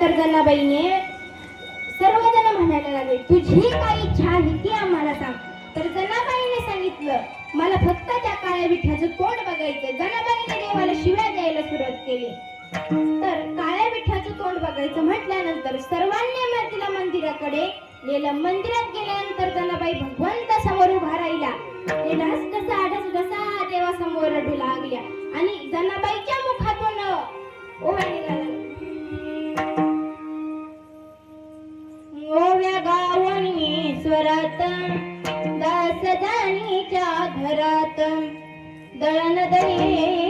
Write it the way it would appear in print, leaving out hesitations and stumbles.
केल्यानंतर जनाबाईने सर्वजण म्हणायला लागले, तुझी काय इच्छा आहे ती आम्हाला सांग. तर जनाबाईने सांगितलं, मला फक्त त्या काळ्या विठ्याचं तोंड बघायचं. जनाबाईने देवाला शिव्या द्यायला सुरुवात केली. तर काळ्या विठ्याचं तोंड बघायचं म्हटल्यानंतर सर्वांनी तिला मंदिराकडे नेलं. मंदिरात गेल्यानंतर जनाबाई भगवंत समोर उभा राहिला. ढसढसा देवासमोर रडू लागल्या आणि जनाबाईच्या मुखातून ओव्या निघाला, ओव्या गावणी स्वरात दास जाणीच्या घरात दळण दळे